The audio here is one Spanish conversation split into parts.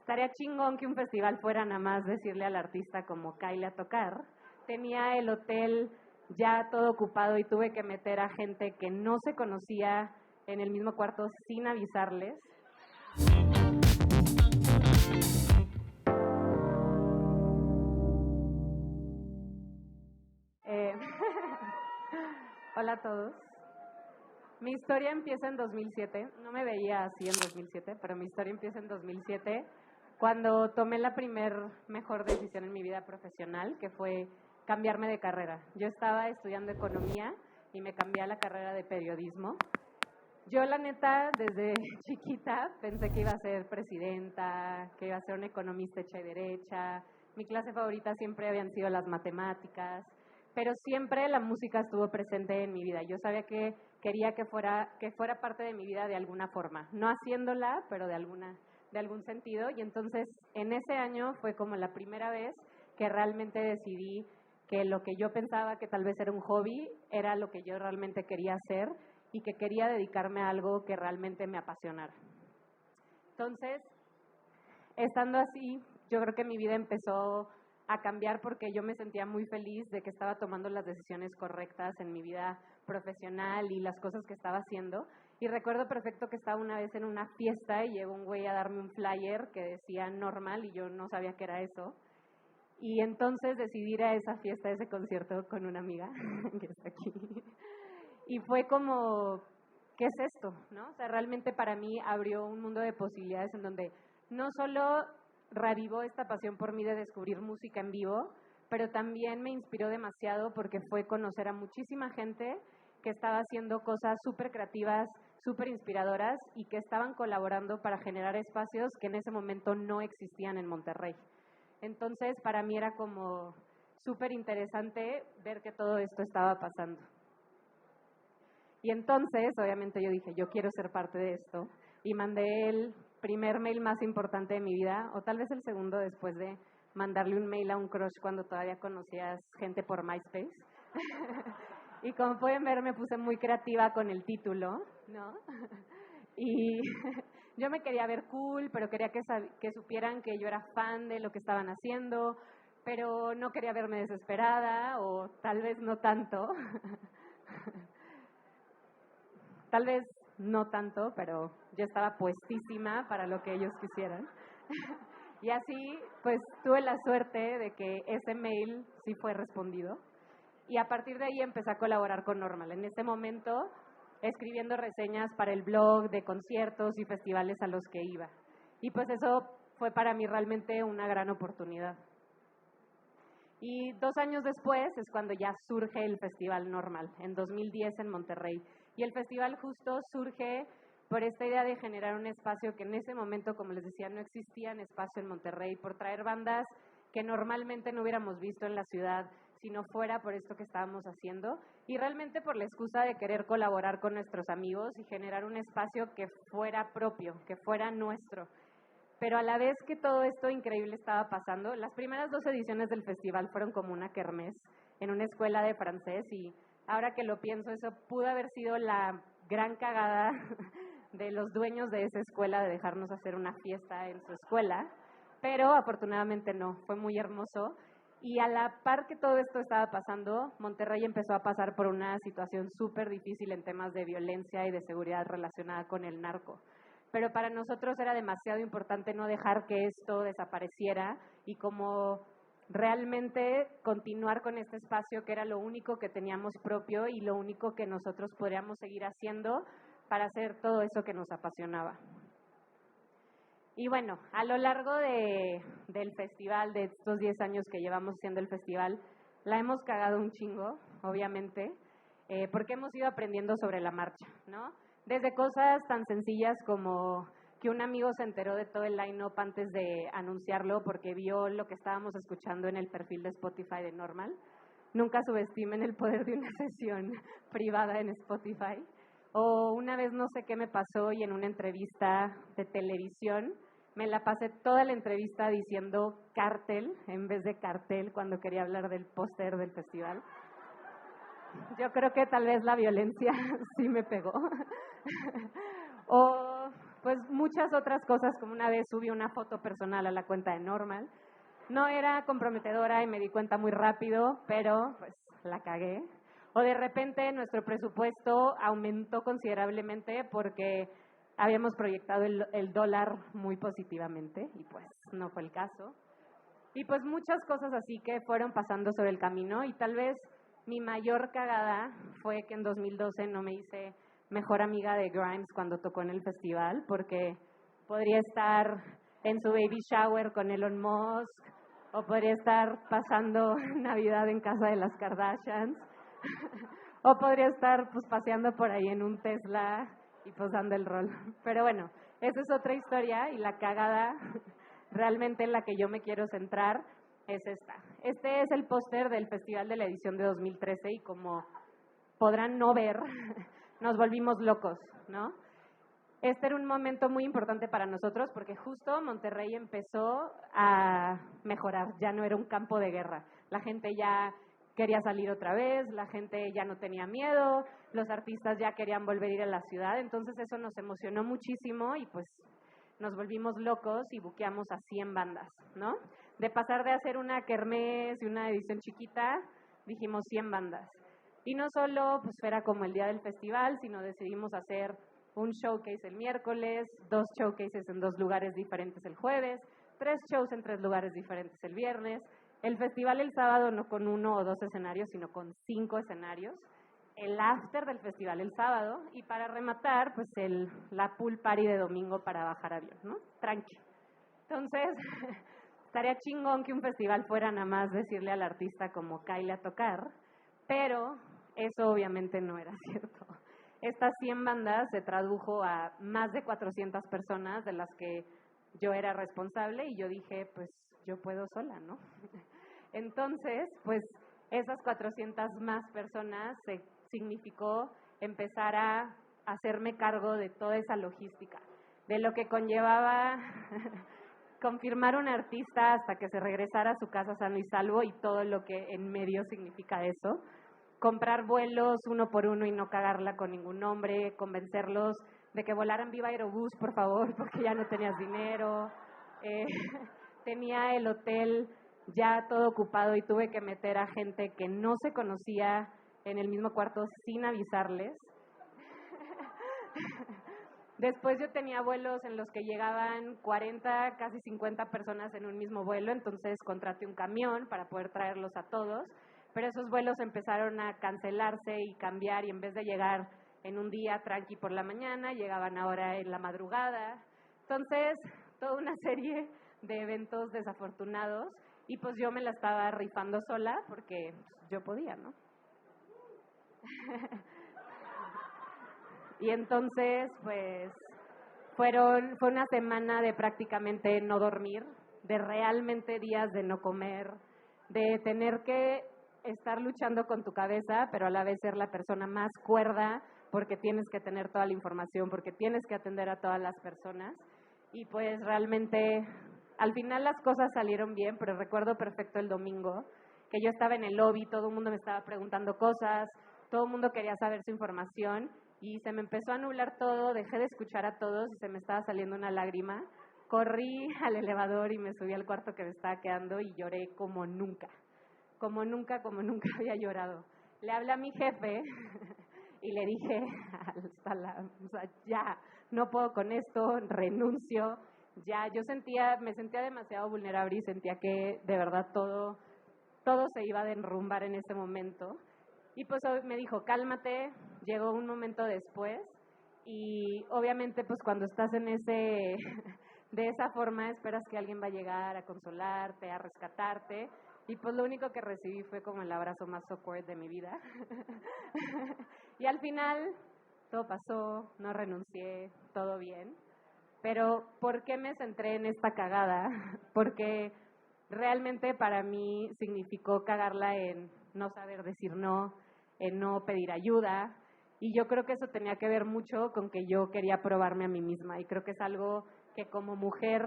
estaría chingón que un festival fuera nada más decirle al artista como cáile a tocar. Tenía el hotel ya todo ocupado y tuve que meter a gente que no se conocía en el mismo cuarto sin avisarles. Hola a todos. Mi historia empieza en 2007. No me veía así en 2007, pero mi historia empieza en 2007, cuando tomé la mejor decisión en mi vida profesional, que fue cambiarme de carrera. Yo estaba estudiando economía y me cambié a la carrera de periodismo. Yo, la neta, desde chiquita pensé que iba a ser presidenta, que iba a ser una economista hecha y derecha. Mi clase favorita siempre habían sido las matemáticas, pero siempre la música estuvo presente en mi vida. Yo sabía que quería que fuera parte de mi vida de alguna forma, no haciéndola, pero de algún sentido. Y entonces, en ese año fue como la primera vez que realmente decidí que lo que yo pensaba que tal vez era un hobby era lo que yo realmente quería hacer y que quería dedicarme a algo que realmente me apasionara. Entonces, estando así, yo creo que mi vida empezó a cambiar porque yo me sentía muy feliz de que estaba tomando las decisiones correctas en mi vida profesional y las cosas que estaba haciendo. Y recuerdo perfecto que estaba una vez en una fiesta y llegó un güey a darme un flyer que decía normal y yo no sabía qué era eso. Y entonces decidí ir a esa fiesta, a ese concierto con una amiga que está aquí. Y fue como, ¿qué es esto? ¿No? O sea, realmente para mí abrió un mundo de posibilidades en donde no solo reavivó esta pasión por mí de descubrir música en vivo, pero también me inspiró demasiado porque fue conocer a muchísima gente que estaba haciendo cosas súper creativas, súper inspiradoras y que estaban colaborando para generar espacios que en ese momento no existían en Monterrey. Entonces, para mí era como súper interesante ver que todo esto estaba pasando. Y entonces, obviamente yo dije, yo quiero ser parte de esto. Y mandé el primer mail más importante de mi vida, o tal vez el segundo después de mandarle un mail a un crush cuando todavía conocías gente por MySpace. Y como pueden ver, me puse muy creativa con el título, ¿no? Y yo me quería ver cool, pero quería que supieran que yo era fan de lo que estaban haciendo, pero no quería verme desesperada, o tal vez no tanto. Tal vez no tanto, pero yo estaba puestísima para lo que ellos quisieran. Y así, pues, tuve la suerte de que ese mail sí fue respondido. Y a partir de ahí empecé a colaborar con Normal. En ese momento, escribiendo reseñas para el blog de conciertos y festivales a los que iba. Y pues eso fue para mí realmente una gran oportunidad. Y 2 años después es cuando ya surge el Festival Normal, en 2010 en Monterrey. Y el festival justo surge por esta idea de generar un espacio que en ese momento, como les decía, no existía en espacio en Monterrey, por traer bandas que normalmente no hubiéramos visto en la ciudad, si no fuera por esto que estábamos haciendo, y realmente por la excusa de querer colaborar con nuestros amigos y generar un espacio que fuera propio, que fuera nuestro. Pero a la vez que todo esto increíble estaba pasando, las primeras 2 ediciones del festival fueron como una kermés en una escuela de francés, y ahora que lo pienso, eso pudo haber sido la gran cagada de los dueños de esa escuela de dejarnos hacer una fiesta en su escuela, pero afortunadamente no, fue muy hermoso. Y a la par que todo esto estaba pasando, Monterrey empezó a pasar por una situación súper difícil en temas de violencia y de seguridad relacionada con el narco. Pero para nosotros era demasiado importante no dejar que esto desapareciera y como realmente continuar con este espacio que era lo único que teníamos propio y lo único que nosotros podríamos seguir haciendo para hacer todo eso que nos apasionaba. Y bueno, a lo largo del festival, de estos 10 años que llevamos haciendo el festival, la hemos cagado un chingo, obviamente, porque hemos ido aprendiendo sobre la marcha, ¿no? Desde cosas tan sencillas como que un amigo se enteró de todo el line-up antes de anunciarlo porque vio lo que estábamos escuchando en el perfil de Spotify de Normal. Nunca subestimen el poder de una sesión privada en Spotify. O una vez no sé qué me pasó y en una entrevista de televisión me la pasé toda la entrevista diciendo cártel en vez de cartel cuando quería hablar del póster del festival. Yo creo que tal vez la violencia sí me pegó. O pues muchas otras cosas, como una vez subí una foto personal a la cuenta de Normal. No era comprometedora y me di cuenta muy rápido, pero pues la cagué. O de repente nuestro presupuesto aumentó considerablemente porque habíamos proyectado el dólar muy positivamente y pues no fue el caso. Y pues muchas cosas así que fueron pasando sobre el camino y tal vez mi mayor cagada fue que en 2012 no me hice mejor amiga de Grimes cuando tocó en el festival porque podría estar en su baby shower con Elon Musk o podría estar pasando Navidad en casa de las Kardashians o podría estar pues paseando por ahí en un Tesla y pues dando el rol. Pero bueno, esa es otra historia y la cagada realmente en la que yo me quiero centrar es esta. Este es el póster del festival de la edición de 2013 y como podrán no ver, nos volvimos locos, ¿no? Este era un momento muy importante para nosotros porque justo Monterrey empezó a mejorar, ya no era un campo de guerra. La gente ya quería salir otra vez, la gente ya no tenía miedo, los artistas ya querían volver a ir a la ciudad, entonces eso nos emocionó muchísimo y pues nos volvimos locos y buqueamos a 100 bandas, ¿no? De pasar de hacer una kermés y una edición chiquita, dijimos 100 bandas. Y no solo pues era como el día del festival, sino decidimos hacer un showcase el miércoles, 2 showcases en 2 lugares diferentes el jueves, 3 shows en 3 lugares diferentes el viernes, el festival el sábado no con 1 o 2 escenarios, sino con 5 escenarios, el after del festival el sábado y para rematar, pues la pool party de domingo para bajar avión, ¿no? Tranqui. Entonces, estaría chingón que un festival fuera nada más decirle al artista como Kyle a tocar, pero eso obviamente no era cierto. Estas 100 bandas se tradujo a más de 400 personas de las que yo era responsable y yo dije, pues yo puedo sola, ¿no? Entonces, pues esas 400 más personas significó empezar a hacerme cargo de toda esa logística, de lo que conllevaba confirmar un artista hasta que se regresara a su casa sano y salvo y todo lo que en medio significa eso. Comprar vuelos uno por uno y no cagarla con ningún nombre, convencerlos de que volaran Viva Aerobús, por favor, porque ya no tenías dinero. Tenía el hotel ya todo ocupado y tuve que meter a gente que no se conocía en el mismo cuarto sin avisarles. Después yo tenía vuelos en los que llegaban 40, casi 50 personas en un mismo vuelo, entonces contraté un camión para poder traerlos a todos, pero esos vuelos empezaron a cancelarse y cambiar y en vez de llegar en un día tranqui por la mañana, llegaban ahora en la madrugada. Entonces, toda una serie de eventos desafortunados y pues yo me la estaba rifando sola porque yo podía, ¿no? Y entonces, pues, fue una semana de prácticamente no dormir, de realmente días de no comer, de tener que estar luchando con tu cabeza, pero a la vez ser la persona más cuerda, porque tienes que tener toda la información, porque tienes que atender a todas las personas. Y pues realmente, al final las cosas salieron bien, pero recuerdo perfecto el domingo, que yo estaba en el lobby, todo el mundo me estaba preguntando cosas, todo el mundo quería saber su información, y se me empezó a nublar todo, dejé de escuchar a todos y se me estaba saliendo una lágrima. Corrí al elevador y me subí al cuarto que me estaba quedando y lloré como nunca había llorado. Le hablé a mi jefe y le dije, o sea, ya, no puedo con esto, renuncio. Ya, me sentía demasiado vulnerable y sentía que de verdad todo se iba a derrumbar en ese momento. Y pues me dijo, cálmate, llegó un momento después y obviamente pues cuando estás en de esa forma esperas que alguien va a llegar a consolarte, a rescatarte y pues lo único que recibí fue como el abrazo más awkward de mi vida. Y al final todo pasó, no renuncié, todo bien. Pero ¿por qué me centré en esta cagada? Porque realmente para mí significó cagarla en no saber decir no, en no pedir ayuda. Y yo creo que eso tenía que ver mucho con que yo quería probarme a mí misma. Y creo que es algo que como mujer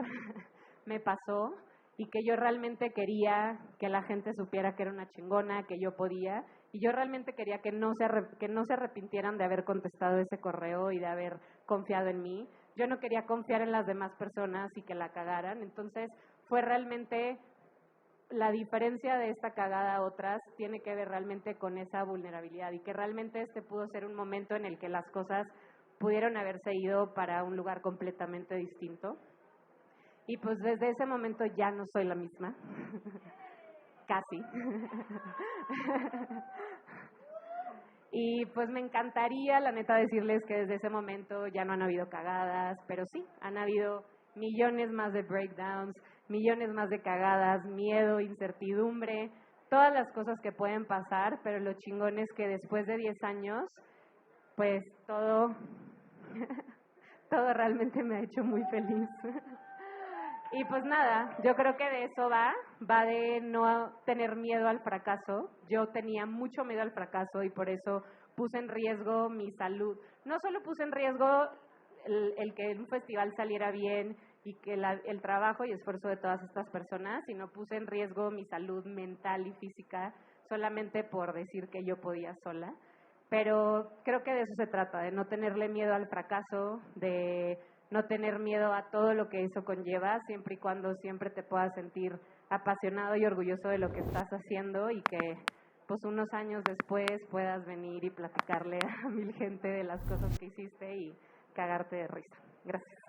me pasó y que yo realmente quería que la gente supiera que era una chingona, que yo podía. Y yo realmente quería que no se arrepintieran de haber contestado ese correo y de haber confiado en mí. yo no quería confiar en las demás personas y que la cagaran. Entonces fue realmente la diferencia de esta cagada a otras, tiene que ver realmente con esa vulnerabilidad y que realmente este pudo ser un momento en el que las cosas pudieron haberse ido para un lugar completamente distinto. Y pues desde ese momento ya no soy la misma. Casi. Y pues me encantaría, la neta, decirles que desde ese momento ya no han habido cagadas, pero sí, han habido millones más de breakdowns, millones más de cagadas, miedo, incertidumbre, todas las cosas que pueden pasar, pero lo chingón es que después de 10 años, pues todo realmente me ha hecho muy feliz. Y pues nada, yo creo que de eso va de no tener miedo al fracaso. Yo tenía mucho miedo al fracaso y por eso puse en riesgo mi salud. No solo puse en riesgo el que un festival saliera bien y que el trabajo y esfuerzo de todas estas personas, sino puse en riesgo mi salud mental y física solamente por decir que yo podía sola. Pero creo que de eso se trata, de no tenerle miedo al fracaso, de no tener miedo a todo lo que eso conlleva, siempre y cuando siempre te puedas sentir apasionado y orgulloso de lo que estás haciendo y que pues unos años después puedas venir y platicarle a 1000 gente de las cosas que hiciste y cagarte de risa. Gracias.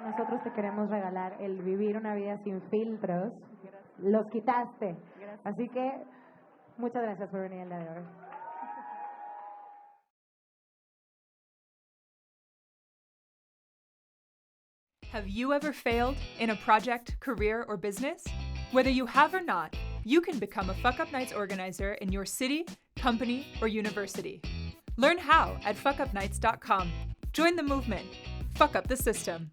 Nosotros te queremos regalar el vivir una vida sin filtros. Gracias. Los quitaste. Gracias. Así que muchas gracias por venir el día de hoy. Have you ever failed in a project, career, or business? Whether you have or not, you can become a Fuck Up Nights organizer in your city, company, or university. Learn how at fuckupnights.com. Join the movement. Fuck up the system.